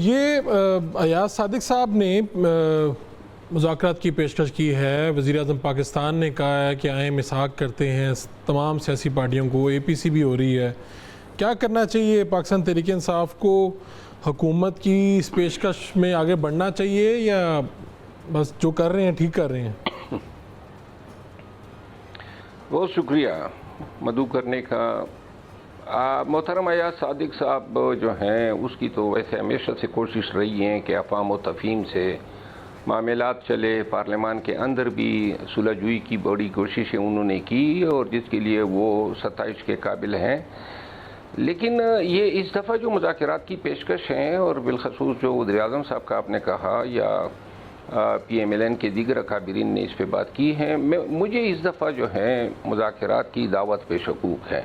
یہ ایاز صادق صاحب نے مذاکرات کی پیشکش کی ہے. وزیر اعظم پاکستان نے کہا ہے کہ آئیں مساق کرتے ہیں تمام سیاسی پارٹیوں کو. اے پی سی بھی ہو رہی ہے. کیا کرنا چاہیے پاکستان تحریک انصاف کو؟ حکومت کی اس پیشکش میں آگے بڑھنا چاہیے یا بس جو کر رہے ہیں ٹھیک کر رہے ہیں؟ بہت شکریہ مدعو کرنے کا. محترم ایاز صادق صاحب جو ہیں اس کی تو ویسے ہمیشہ سے کوشش رہی ہے کہ افہام و تفہیم سے معاملات چلے. پارلیمان کے اندر بھی صلح جوئی کی بڑی کوششیں انہوں نے کی اور جس کے لیے وہ ستائش کے قابل ہیں. لیکن یہ اس دفعہ جو مذاکرات کی پیشکش ہیں اور بالخصوص جو وزیر اعظم صاحب کا آپ نے کہا یا پی ایم ایل این کے دیگر اکابرین نے اس پہ بات کی ہے، مجھے اس دفعہ جو ہے مذاکرات کی دعوت پہ شکوک ہے،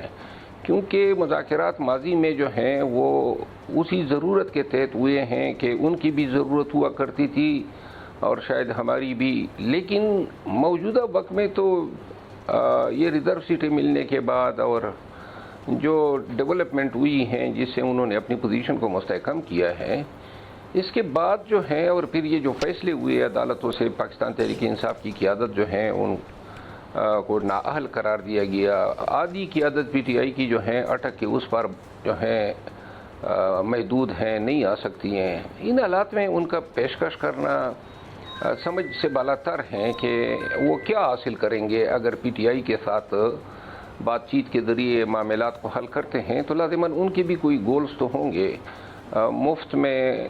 کیونکہ مذاکرات ماضی میں جو ہیں وہ اسی ضرورت کے تحت ہوئے ہیں کہ ان کی بھی ضرورت ہوا کرتی تھی اور شاید ہماری بھی. لیکن موجودہ وقت میں تو یہ ریزرو سیٹیں ملنے کے بعد اور جو ڈیولپمنٹ ہوئی ہیں جس سے انہوں نے اپنی پوزیشن کو مستحکم کیا ہے، اس کے بعد جو ہے اور پھر یہ جو فیصلے ہوئے عدالتوں سے پاکستان تحریک انصاف کی قیادت جو ہے ان کو نااہل قرار دیا گیا. آدھی قیادت پی ٹی آئی کی جو ہے اٹک کے اس پر جو ہے محدود ہیں، نہیں آ سکتی ہیں. ان حالات میں ان کا پیشکش کرنا سمجھ سے بالاتر ہیں کہ وہ کیا حاصل کریں گے. اگر پی ٹی آئی کے ساتھ بات چیت کے ذریعے معاملات کو حل کرتے ہیں تو لازماً ان کے بھی کوئی گولز تو ہوں گے. مفت میں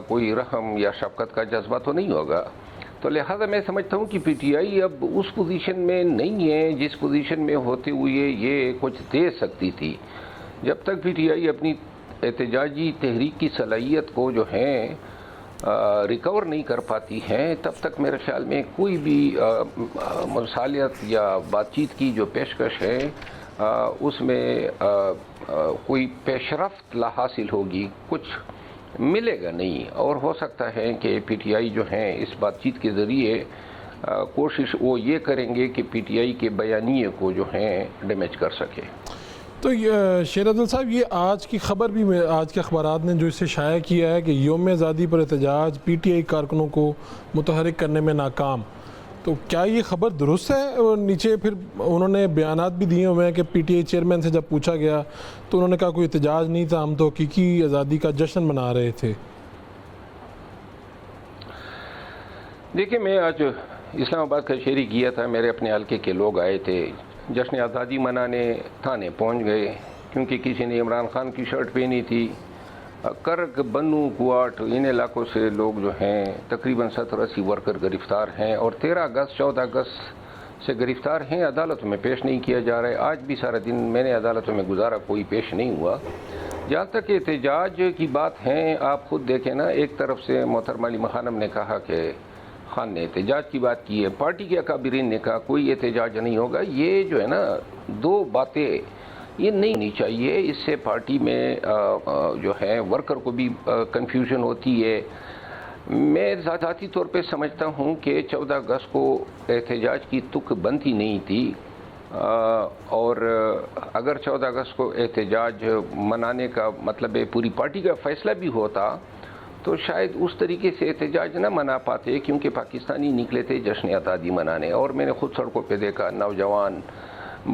کوئی رحم یا شفقت کا جذبہ تو نہیں ہوگا. تو لہذا میں سمجھتا ہوں کہ پی ٹی آئی اب اس پوزیشن میں نہیں ہے جس پوزیشن میں ہوتے ہوئے یہ کچھ دے سکتی تھی. جب تک پی ٹی آئی اپنی احتجاجی تحریک کی صلاحیت کو جو ہے ریکور نہیں کر پاتی ہے، تب تک میرے خیال میں کوئی بھی مصالحت یا بات چیت کی جو پیشکش ہے اس میں کوئی پیش رفت لا حاصل ہوگی، کچھ ملے گا نہیں. اور ہو سکتا ہے کہ پی ٹی آئی جو ہیں اس بات چیت کے ذریعے کوشش وہ یہ کریں گے کہ پی ٹی آئی کے بیانیے کو جو ہیں ڈیمیج کر سکے. تو شیر افضل صاحب، یہ آج کی خبر بھی آج کے اخبارات نے جو اسے شائع کیا ہے کہ یوم آزادی پر احتجاج پی ٹی آئی کارکنوں کو متحرک کرنے میں ناکام، تو کیا یہ خبر درست ہے؟ اور نیچے پھر انہوں نے بیانات بھی دیے ہوئے ہیں کہ پی ٹی آئی چیئرمین سے جب پوچھا گیا تو انہوں نے کہا کوئی احتجاج نہیں تھا، ہم تو حقیقی آزادی کا جشن منا رہے تھے. دیکھیں، میں آج اسلام آباد کا شہری کیا تھا، میرے اپنے حلقے کے لوگ آئے تھے جشن آزادی منانے. تھانے پہنچ گئے کیونکہ کسی نے عمران خان کی شرٹ پہنی تھی. کرک، بنو، کوٹ ان علاقوں سے لوگ جو ہیں تقریباً 70-80 ورکر گرفتار ہیں اور 13 اگست 14 اگست سے گرفتار ہیں. عدالتوں میں پیش نہیں کیا جا رہا ہے. آج بھی سارا دن میں نے عدالتوں میں گزارا، کوئی پیش نہیں ہوا. جہاں تک احتجاج کی بات ہے، آپ خود دیکھیں نا، ایک طرف سے محترمہ علیمہ خانم نے کہا کہ خان نے احتجاج کی بات کی ہے، پارٹی کے اکابرین نے کہا کوئی احتجاج نہیں ہوگا. یہ جو ہے نا دو باتیں یہ نہیں ہونی چاہیے. اس سے پارٹی میں جو ہے ورکر کو بھی کنفیوژن ہوتی ہے. میں ذاتی طور پہ سمجھتا ہوں کہ 14 اگست کو احتجاج کی تک بنتی نہیں تھی، اور اگر 14 اگست کو احتجاج منانے کا مطلب ہے پوری پارٹی کا فیصلہ بھی ہوتا تو شاید اس طریقے سے احتجاج نہ منا پاتے، کیونکہ پاکستانی نکلے تھے جشن آزادی منانے. اور میں نے خود سڑکوں پہ دیکھا نوجوان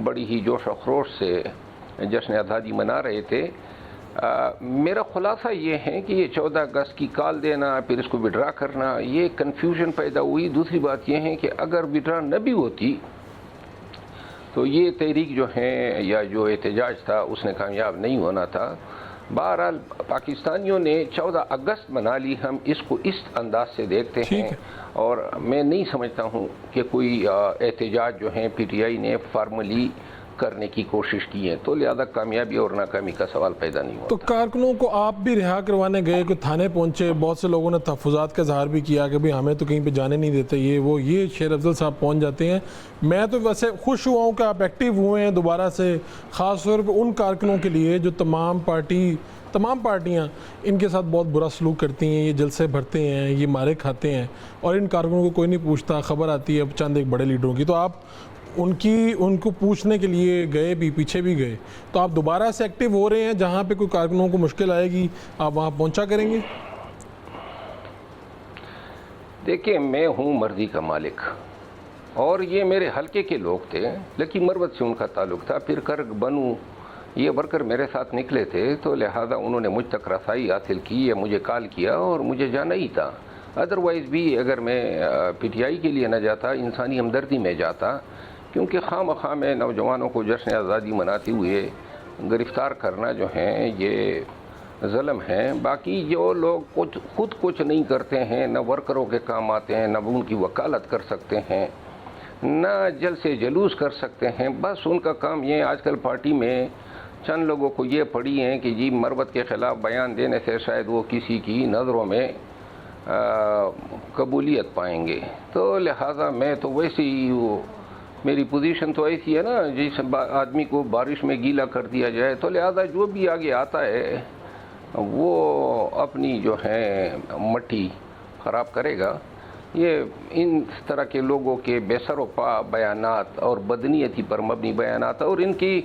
بڑی ہی جوش و خروش سے جشن آزادی منا رہے تھے. میرا خلاصہ یہ ہے کہ یہ 14 اگست کی کال دینا پھر اس کو وڈرا کرنا، یہ کنفیوژن پیدا ہوئی. دوسری بات یہ ہے کہ اگر وڈرا نہ بھی ہوتی تو یہ تحریک جو ہے یا جو احتجاج تھا اس نے کامیاب نہیں ہونا تھا. بہرحال پاکستانیوں نے 14 اگست منا لی، ہم اس کو اس انداز سے دیکھتے ہیں اور میں نہیں سمجھتا ہوں کہ کوئی احتجاج جو ہیں پی ٹی آئی نے فارملی کرنے کی کوشش کی ہے. تو لہذا کامیابی اور ناکامی کا سوال پیدا نہیں ہوا. تو کارکنوں کو آپ بھی رہا کروانے گئے، کوئی تھانے پہنچے، بہت سے لوگوں نے تحفظات کا اظہار بھی کیا کہ ہمیں تو کہیں پہ جانے نہیں دیتے، یہ شیر افضل صاحب پہنچ جاتے ہیں. میں تو ویسے خوش ہوا ہوں کہ آپ ایکٹیو ہوئے ہیں دوبارہ سے، خاص طور پہ ان کارکنوں کے لیے جو تمام پارٹیاں ان کے ساتھ بہت برا سلوک کرتی ہیں، یہ جلسے بھرتے ہیں، یہ مارے کھاتے ہیں اور ان کارکنوں کو کوئی نہیں پوچھتا. خبر آتی ہے اب چند ایک بڑے لیڈروں کی، تو آپ ان کو پوچھنے کے لیے گئے بھی، پیچھے بھی گئے، تو آپ دوبارہ سے ایکٹیو ہو رہے ہیں؟ جہاں پہ کوئی کارکنوں کو مشکل آئے گی آپ وہاں پہنچا کریں گے؟ دیکھیں میں ہوں مرضی کا مالک، اور یہ میرے حلقے کے لوگ تھے، لیکن مروت سے ان کا تعلق تھا، پھر کرگ بنو یہ ورکر میرے ساتھ نکلے تھے، تو لہذا انہوں نے مجھ تک رسائی حاصل کی یا مجھے کال کیا اور مجھے جانا ہی تھا۔ ادروائز بھی اگر میں پی ٹی آئی کے لیے نہ جاتا، انسانی ہمدردی میں جاتا، کیونکہ خواہ مخواہ میں نوجوانوں کو جشن آزادی مناتے ہوئے گرفتار کرنا جو ہیں یہ ظلم ہے۔ باقی جو لوگ خود کچھ نہیں کرتے ہیں، نہ ورکروں کے کام آتے ہیں، نہ ان کی وکالت کر سکتے ہیں، نہ جلسے جلوس کر سکتے ہیں، بس ان کا کام یہ آج کل پارٹی میں چند لوگوں کو یہ پڑی ہیں کہ جی مروت کے خلاف بیان دینے سے شاید وہ کسی کی نظروں میں قبولیت پائیں گے، تو لہٰذا میں تو ویسے ہی میری پوزیشن تو ایسی ہے نا، جس آدمی کو بارش میں گیلا کر دیا جائے، تو لہذا جو بھی آگے آتا ہے وہ اپنی جو ہے مٹی خراب کرے گا۔ یہ ان طرح کے لوگوں کے بے سر و پا بیانات اور بدنیتی پر مبنی بیانات، اور ان کی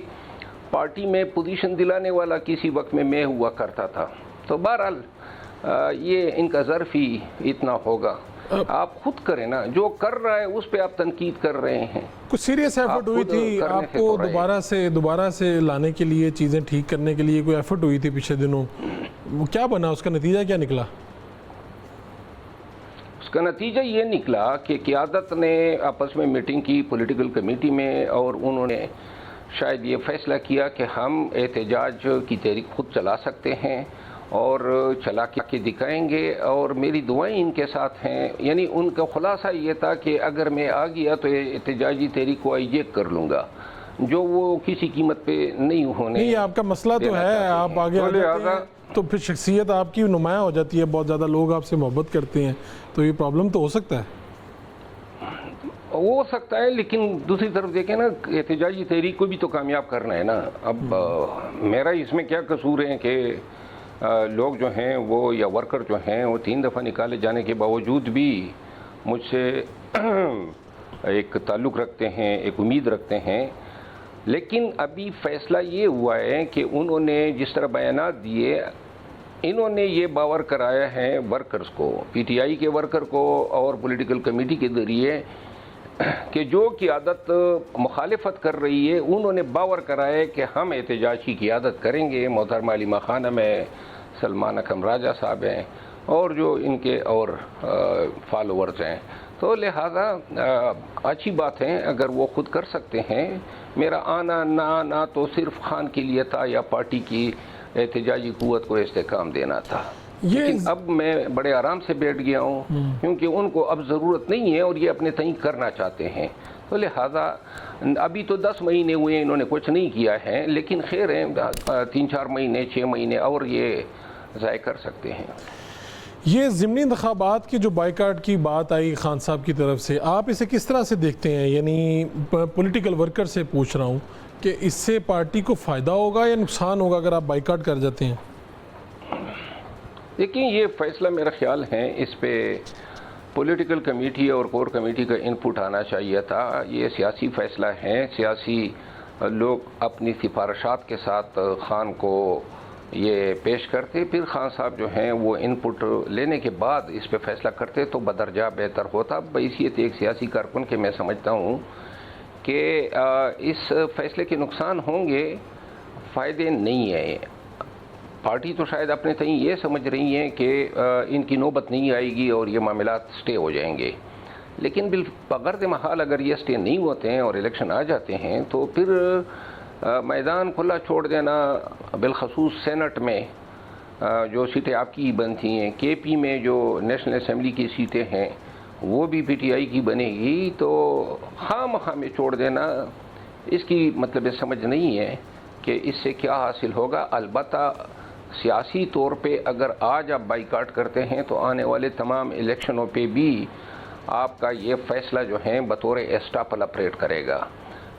پارٹی میں پوزیشن دلانے والا کسی وقت میں ہوا کرتا تھا، تو بہرحال یہ ان کا ظرف ہی اتنا ہوگا۔ آپ خود کریں نا، جو کر رہا ہے اس پہ آپ تنقید کر رہے ہیں۔ کچھ سیریس ایفرٹ ہوئی تھی آپ کو دوبارہ سے لانے کے لیے، چیزیں ٹھیک کرنے کے لیے کوئی ایفرٹ ہوئی تھی پچھلے دنوں؟ وہ کیا بنا، اس کا نتیجہ کیا نکلا؟ اس کا نتیجہ یہ نکلا کہ قیادت نے آپس میں میٹنگ کی پولیٹیکل کمیٹی میں، اور انہوں نے شاید یہ فیصلہ کیا کہ ہم احتجاج کی تحریک خود چلا سکتے ہیں اور چلا کے دکھائیں گے، اور میری دعائیں ان کے ساتھ ہیں۔ یعنی ان کا خلاصہ یہ تھا کہ اگر میں آ گیا تو احتجاجی تحریک کو ہائیجیک کر لوں گا، جو وہ کسی قیمت پہ نہیں ہونے۔ نہیں، آپ کا مسئلہ تو ہے، آپ آگے آ جاتے ہیں تو پھر شخصیت آپ کی نمایاں ہو جاتی ہے، بہت زیادہ لوگ آپ سے محبت کرتے ہیں، تو یہ پرابلم تو ہو سکتا ہے۔ ہو سکتا ہے، لیکن دوسری طرف دیکھیں نا، احتجاجی تحریک کو بھی تو کامیاب کرنا ہے نا۔ اب میرا اس میں کیا قصور ہے کہ لوگ جو ہیں وہ، یا ورکر جو ہیں وہ 3 دفعہ نکالے جانے کے باوجود بھی مجھ سے ایک تعلق رکھتے ہیں، ایک امید رکھتے ہیں۔ لیکن ابھی فیصلہ یہ ہوا ہے کہ انہوں نے جس طرح بیانات دیے، انہوں نے یہ باور کرایا ہے ورکرز کو، پی ٹی آئی کے ورکر کو اور پولیٹیکل کمیٹی کے ذریعے، کہ جو قیادت مخالفت کر رہی ہے انہوں نے باور کرایا ہے کہ ہم احتجاج کی قیادت کریں گے۔ محترمہ علیمہ خانم ہے، سلمان اکرم راجہ صاحب ہیں، اور جو ان کے اور فالوورز ہیں، تو لہذا اچھی بات ہے اگر وہ خود کر سکتے ہیں۔ میرا آنا نہ آنا تو صرف خان کے لیے تھا، یا پارٹی کی احتجاجی قوت کو استحکام دینا تھا، لیکن اب میں بڑے آرام سے بیٹھ گیا ہوں، کیونکہ ان کو اب ضرورت نہیں ہے اور یہ اپنے تئیں کرنا چاہتے ہیں، تو لہذا ابھی تو 10 مہینے ہوئے انہوں نے کچھ نہیں کیا ہے، لیکن خیر ہے 3-4 مہینے 6 مہینے اور یہ ضائع کر سکتے ہیں۔ یہ ضمنی انتخابات کی جو بائیکاٹ کی بات آئی خان صاحب کی طرف سے، آپ اسے کس طرح سے دیکھتے ہیں؟ یعنی پولیٹیکل ورکر سے پوچھ رہا ہوں کہ اس سے پارٹی کو فائدہ ہوگا یا نقصان ہوگا اگر آپ بائیکاٹ کر جاتے ہیں؟ لیکن یہ فیصلہ میرا خیال ہے اس پہ پولیٹیکل کمیٹی اور کور کمیٹی کا انپٹ آنا چاہیے تھا۔ یہ سیاسی فیصلہ ہے، سیاسی لوگ اپنی سفارشات کے ساتھ خان کو یہ پیش کرتے، پھر خان صاحب جو ہیں وہ انپٹ لینے کے بعد اس پہ فیصلہ کرتے تو بدرجہ بہتر ہوتا۔ بحیثیت ایک سیاسی کارکن کے میں سمجھتا ہوں کہ اس فیصلے کے نقصان ہوں گے، فائدے نہیں ہیں۔ پارٹی تو شاید اپنے تئیں یہ سمجھ رہی ہیں کہ ان کی نوبت نہیں آئے گی اور یہ معاملات سٹے ہو جائیں گے، لیکن بغرض محال اگر یہ سٹے نہیں ہوتے ہیں اور الیکشن آ جاتے ہیں تو پھر میدان کھلا چھوڑ دینا، بالخصوص سینٹ میں جو سیٹیں آپ کی بنتی ہیں، کے پی میں جو نیشنل اسمبلی کی سیٹیں ہیں وہ بھی پی ٹی آئی کی بنے گی، تو خواہ مخواہ میں چھوڑ دینا اس کی مطلب سمجھ نہیں ہے کہ اس سے کیا حاصل ہوگا۔ البتہ سیاسی طور پہ اگر آج آپ بائیکاٹ کرتے ہیں تو آنے والے تمام الیکشنوں پہ بھی آپ کا یہ فیصلہ جو ہے بطور ایسٹاپل آپریٹ کرے گا۔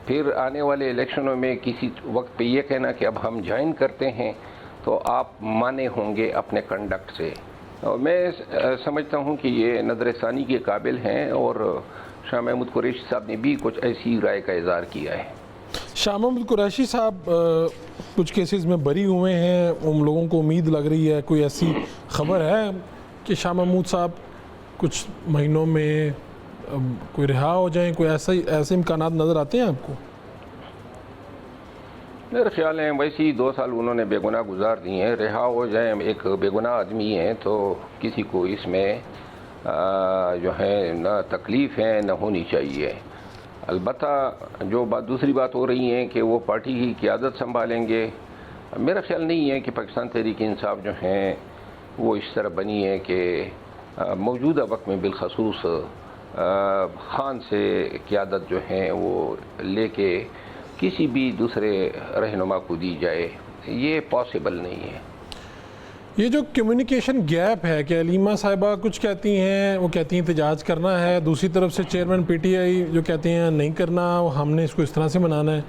پھر آنے والے الیکشنوں میں کسی وقت پہ یہ کہنا کہ اب ہم جوائن کرتے ہیں تو آپ مانے ہوں گے اپنے کنڈکٹ سے۔ اور میں سمجھتا ہوں کہ یہ نظر ثانی کے قابل ہیں، اور شاہ محمود قریشی صاحب نے بھی کچھ ایسی رائے کا اظہار کیا ہے۔ شاہ محمود قریشی صاحب کچھ کیسز میں بری ہوئے ہیں، ان لوگوں کو امید لگ رہی ہے، کوئی ایسی خبر ہے کہ شاہ محمود صاحب کچھ مہینوں میں کوئی رہا ہو جائیں؟ کوئی ایسے امکانات نظر آتے ہیں آپ کو؟ میرے خیال ہے ویسے ہی 2 سال انہوں نے بے گناہ گزار دی ہیں، رہا ہو جائیں، ایک بے گناہ آدمی ہیں تو کسی کو اس میں جو ہے نہ تکلیف ہے نہ ہونی چاہیے۔ البتہ جو دوسری بات ہو رہی ہے کہ وہ پارٹی کی قیادت سنبھالیں گے، میرا خیال نہیں ہے کہ پاکستان تحریک انصاف جو ہیں وہ اس طرح بنی ہے کہ موجودہ وقت میں بالخصوص خان سے قیادت جو ہیں وہ لے کے کسی بھی دوسرے رہنما کو دی جائے، یہ پاسبل نہیں ہے۔ یہ جو کمیونیکیشن گیپ ہے کہ علیمہ صاحبہ کچھ کہتی ہیں، وہ کہتی ہیں احتجاج کرنا ہے، دوسری طرف سے چیئرمین پی ٹی آئی جو کہتے ہیں نہیں کرنا، ہم نے اس کو اس طرح سے منانا ہے،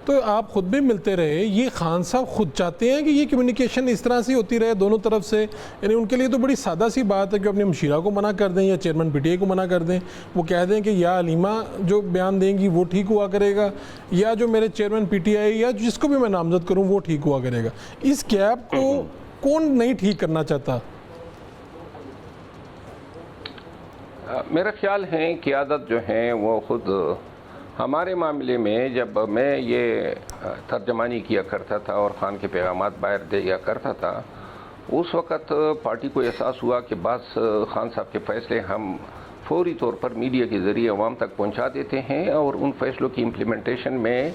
تو آپ خود بھی ملتے رہے، یہ خان صاحب خود چاہتے ہیں کہ یہ کمیونیکیشن اس طرح سے ہوتی رہے دونوں طرف سے؟ یعنی ان کے لیے تو بڑی سادہ سی بات ہے کہ اپنے مشیرہ کو منع کر دیں یا چیئرمین پی ٹی آئی کو منع کر دیں، وہ کہہ دیں کہ یا علیمہ جو بیان دیں گی وہ ٹھیک ہوا کرے گا، یا جو میرے چیئرمین پی ٹی آئی یا جس کو بھی میں نامزد کروں وہ ٹھیک ہوا کرے گا۔ اس گیپ کو کون نہیں ٹھیک کرنا چاہتا؟ میرا خیال ہے قیادت جو ہیں وہ خود ہمارے معاملے میں جب میں یہ ترجمانی کیا کرتا تھا اور خان کے پیغامات باہر دیا کرتا تھا، اس وقت پارٹی کو احساس ہوا کہ بعض خان صاحب کے فیصلے ہم فوری طور پر میڈیا کے ذریعے عوام تک پہنچا دیتے ہیں اور ان فیصلوں کی امپلیمنٹیشن میں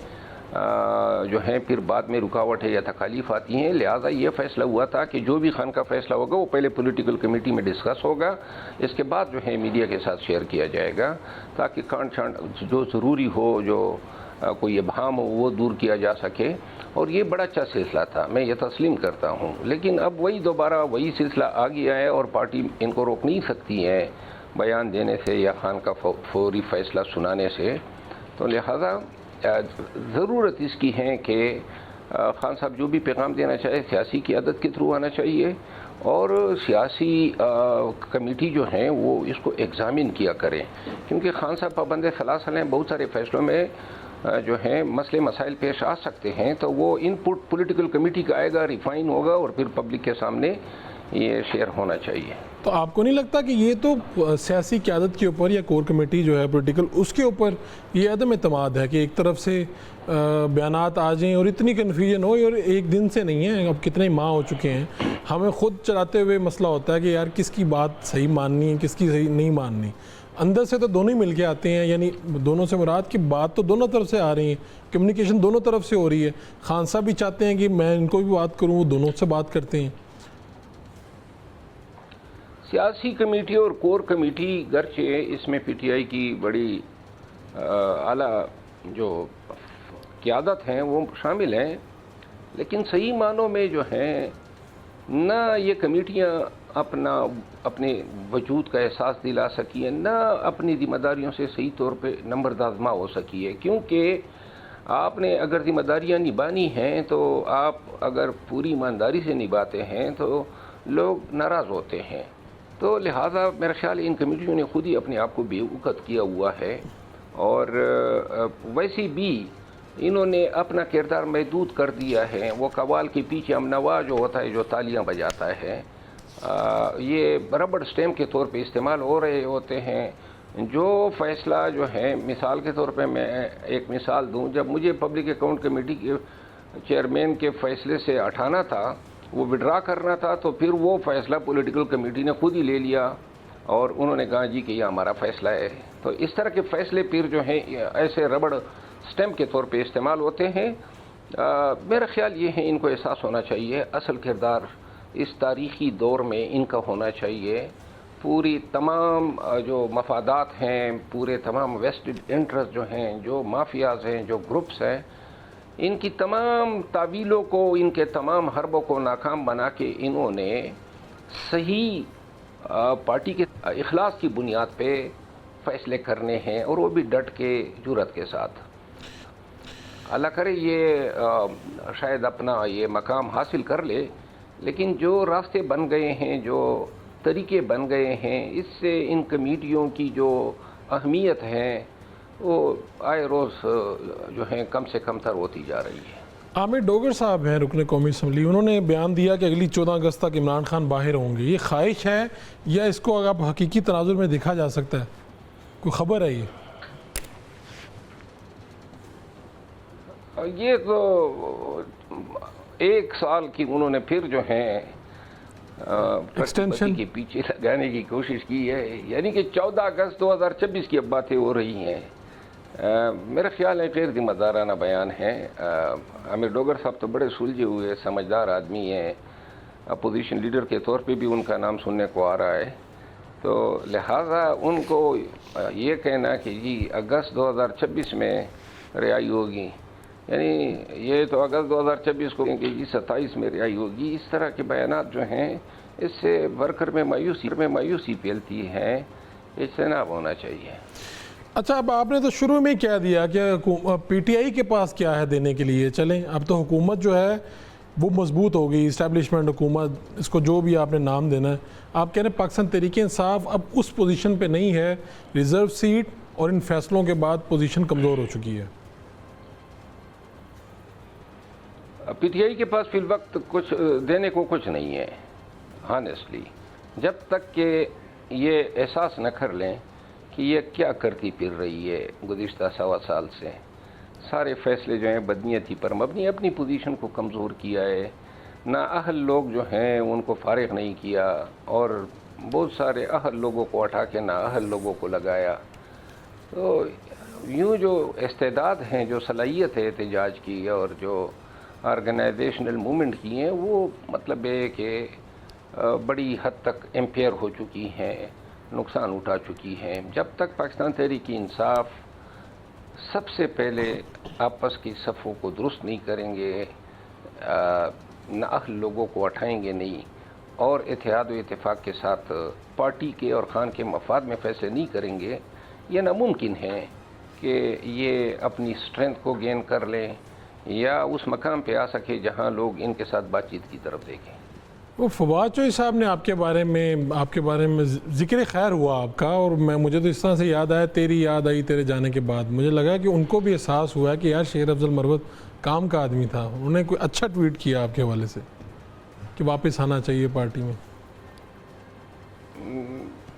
جو ہیں پھر بعد میں رکاوٹیں یا تکالیف آتی ہیں، لہٰذا یہ فیصلہ ہوا تھا کہ جو بھی خان کا فیصلہ ہوگا وہ پہلے پولیٹیکل کمیٹی میں ڈسکس ہوگا، اس کے بعد جو ہے میڈیا کے ساتھ شیئر کیا جائے گا تاکہ کانٹ چھانٹ جو ضروری ہو، جو کوئی ابہام ہو وہ دور کیا جا سکے، اور یہ بڑا اچھا سلسلہ تھا، میں یہ تسلیم کرتا ہوں۔ لیکن اب وہی دوبارہ وہی سلسلہ آ گیا ہے اور پارٹی ان کو روک نہیں سکتی ہے بیان دینے سے یا خان کا فوری فیصلہ سنانے سے، تو لہذا ضرورت اس کی ہے کہ خان صاحب جو بھی پیغام دینا چاہے سیاسی قیادت کے تھرو آنا چاہیے، اور سیاسی کمیٹی جو ہیں وہ اس کو ایگزامن کیا کریں، کیونکہ خان صاحب پابند سلاسل ہیں، بہت سارے فیصلوں میں جو ہیں مسئلے مسائل پیش آ سکتے ہیں، تو وہ ان پٹ پولیٹیکل کمیٹی کا آئے گا، ریفائن ہوگا اور پھر پبلک کے سامنے یہ شیئر ہونا چاہیے۔ تو آپ کو نہیں لگتا کہ یہ تو سیاسی قیادت کے اوپر یا کور کمیٹی جو ہے پولیٹیکل اس کے اوپر یہ عدم اعتماد ہے کہ ایک طرف سے بیانات آ جائیں اور اتنی کنفیوژن ہو، اور ایک دن سے نہیں ہے، اب کتنے ماہ ہو چکے ہیں، ہمیں خود چلاتے ہوئے مسئلہ ہوتا ہے کہ یار کس کی بات صحیح ماننی ہے کس کی صحیح نہیں ماننی؟ اندر سے تو دونوں ہی مل کے آتے ہیں، یعنی دونوں سے مراد کی بات تو دونوں طرف سے آ رہی ہیں، کمیونیکیشن دونوں طرف سے ہو رہی ہے، خان صاحب بھی چاہتے ہیں کہ میں ان کو بھی بات کروں، وہ دونوں سے بات کرتے ہیں۔ سیاسی کمیٹی اور کور کمیٹی گرچہ اس میں پی ٹی آئی کی بڑی اعلیٰ جو قیادت ہیں وہ شامل ہیں، لیکن صحیح معنوں میں جو ہیں نہ یہ کمیٹیاں اپنے وجود کا احساس دلا سکی ہیں، نہ اپنی ذمہ داریوں سے صحیح طور پہ نمبردازمہ ہو سکی ہے، کیونکہ آپ نے اگر ذمہ داریاں نبھانی ہیں تو آپ اگر پوری ایمانداری سے نبھاتے ہیں تو لوگ ناراض ہوتے ہیں، تو لہٰذا میرا خیال ہے ان کمیٹیوں نے خود ہی اپنے آپ کو بے وقت کیا ہوا ہے، اور ویسے بھی انہوں نے اپنا کردار محدود کر دیا ہے۔ وہ قوال کے پیچھے امنوا جو ہوتا ہے، جو تالیاں بجاتا ہے، یہ ربڑ اسٹیمپ کے طور پہ استعمال ہو رہے ہوتے ہیں۔ جو فیصلہ جو ہے، مثال کے طور پہ میں ایک مثال دوں، جب مجھے پبلک اکاؤنٹ کمیٹی کے چیئرمین کے فیصلے سے ہٹانا تھا، وہ وڈرا کرنا تھا، تو پھر وہ فیصلہ پولیٹیکل کمیٹی نے خود ہی لے لیا اور انہوں نے کہا جی کہ یہ ہمارا فیصلہ ہے۔ تو اس طرح کے فیصلے پھر جو ہیں ایسے ربڑ سٹیمپ کے طور پہ استعمال ہوتے ہیں۔ میرا خیال یہ ہے ان کو احساس ہونا چاہیے اصل کردار اس تاریخی دور میں ان کا ہونا چاہیے، پوری تمام جو مفادات ہیں، پورے تمام ویسٹڈ انٹرسٹ جو ہیں، جو مافیاز ہیں، جو گروپس ہیں، ان کی تمام تعویلوں کو، ان کے تمام حربوں کو ناکام بنا کے انہوں نے صحیح پارٹی کے اخلاص کی بنیاد پہ فیصلے کرنے ہیں، اور وہ بھی ڈٹ کے، جرأت کے ساتھ۔ اللہ کرے یہ شاید اپنا یہ مقام حاصل کر لے، لیکن جو راستے بن گئے ہیں، جو طریقے بن گئے ہیں، اس سے ان کمیٹیوں کی جو اہمیت ہے وہ آئے روز جو ہیں کم سے کم تر ہوتی جا رہی ہے۔ عامر ڈوگر صاحب ہیں رکن قومی اسمبلی، انہوں نے بیان دیا کہ اگلی 14 اگست تک عمران خان باہر ہوں گے. یہ خواہش ہے یا اس کو اب حقیقی تناظر میں دیکھا جا سکتا ہے؟ کوئی خبر ہے یہ تو ایک سال کی انہوں نے پھر جو ہیں ایکسٹینشن کے پیچھے لگانے کی کوشش کی ہے، یعنی کہ 14 اگست 2026 کی اب باتیں ہو رہی ہیں. میرا خیال ہے غیر ذمہ دارانہ بیان ہے. عامر ڈوگر صاحب تو بڑے سلجھے ہوئے سمجھدار آدمی ہیں، اپوزیشن لیڈر کے طور پہ بھی ان کا نام سننے کو آ رہا ہے، تو لہٰذا ان کو یہ کہنا کہ جی اگست 2026 میں رہائی ہوگی، یعنی یہ تو اگست 2026 کو کہ جی 27 میں رہائی ہوگی، اس طرح کے بیانات جو ہیں اس سے ورکر میں مایوسی پھیلتی ہے. اجتناب ہونا چاہیے. اچھا، اب آپ نے تو شروع میں کہہ دیا کہ پی ٹی آئی کے پاس کیا ہے دینے کے لیے. چلیں اب تو حکومت جو ہے وہ مضبوط ہو گئی، اسٹیبلشمنٹ حکومت، اس کو جو بھی آپ نے نام دینا ہے. آپ کہہ رہے ہیں پاکستان تحریک انصاف اب اس پوزیشن پہ نہیں ہے، ریزرو سیٹ اور ان فیصلوں کے بعد پوزیشن کمزور ہو چکی ہے. پی ٹی آئی کے پاس فی الوقت کچھ دینے کو کچھ نہیں ہے ہانیسٹلی، جب تک کہ یہ احساس نہ کر لیں کہ یہ کیا کرتی پھر رہی ہے گزشتہ 1.25 سال سے. سارے فیصلے جو ہیں بدنیتی پر مبنی، اپنی پوزیشن کو کمزور کیا ہے، نا اہل لوگ جو ہیں ان کو فارغ نہیں کیا اور بہت سارے اہل لوگوں کو اٹھا کے نا اہل لوگوں کو لگایا. تو یوں جو استعداد ہیں، جو صلاحیت ہے احتجاج کی اور جو آرگنائزیشنل موومنٹ کی ہیں، وہ مطلب ہے کہ بڑی حد تک امپیئر ہو چکی ہیں، نقصان اٹھا چکی ہیں. جب تک پاکستان تحریک انصاف سب سے پہلے آپس کی صفوں کو درست نہیں کریں گے، نااہل لوگوں کو اٹھائیں گے نہیں اور اتحاد و اتفاق کے ساتھ پارٹی کے اور خان کے مفاد میں فیصلے نہیں کریں گے، یہ ناممکن ہے کہ یہ اپنی اسٹرینتھ کو گین کر لیں یا اس مقام پہ آ سکے جہاں لوگ ان کے ساتھ بات چیت کی طرف دیکھیں. وہ فواد چوہی صاحب نے آپ کے بارے میں ذکر خیر ہوا آپ کا، اور مجھے تو اس طرح سے یاد آیا، تیری یاد آئی تیرے جانے کے بعد. مجھے لگا کہ ان کو بھی احساس ہوا کہ یار شیر افضل مروت کام کا آدمی تھا. انہوں نے کوئی اچھا ٹویٹ کیا آپ کے حوالے سے کہ واپس آنا چاہیے پارٹی میں.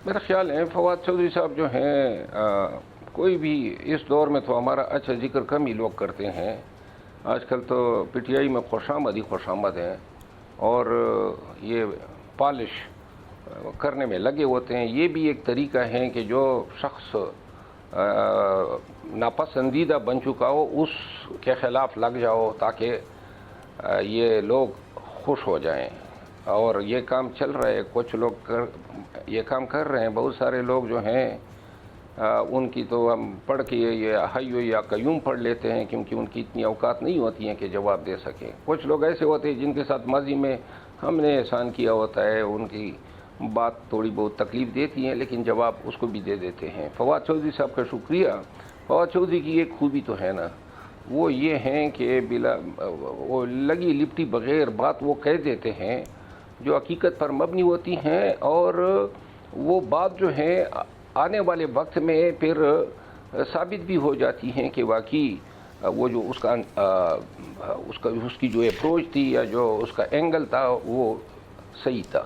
میرا خیال ہے فواد چودھری صاحب جو ہیں، کوئی بھی اس دور میں تو ہمارا اچھا ذکر کم ہی لوگ کرتے ہیں. آج کل تو پی ٹی آئی میں خوش آمد ہیں اور یہ پالش کرنے میں لگے ہوتے ہیں. یہ بھی ایک طریقہ ہے کہ جو شخص ناپسندیدہ بن چکا ہو اس کے خلاف لگ جاؤ تاکہ یہ لوگ خوش ہو جائیں. اور یہ کام چل رہا ہے، کچھ لوگ یہ کام کر رہے ہیں. بہت سارے لوگ جو ہیں ان کی تو ہم پڑھ کے یہ حیو یا قیوم پڑھ لیتے ہیں کیونکہ ان کی اتنی اوقات نہیں ہوتی ہیں کہ جواب دے سکیں. کچھ لوگ ایسے ہوتے ہیں جن کے ساتھ ماضی میں ہم نے احسان کیا ہوتا ہے، ان کی بات تھوڑی بہت تکلیف دیتی ہیں لیکن جواب اس کو بھی دے دیتے ہیں. فواد چودھری صاحب کا شکریہ. فواد چودھری کی ایک خوبی تو ہے نا، وہ یہ ہیں کہ وہ لگی لپٹی بغیر بات وہ کہہ دیتے ہیں جو حقیقت پر مبنی ہوتی ہیں، اور وہ بات جو ہے آنے والے وقت میں پھر ثابت بھی ہو جاتی ہیں کہ واقعی وہ جو اس کی جو اپروچ تھی یا جو اس کا اینگل تھا وہ صحیح تھا.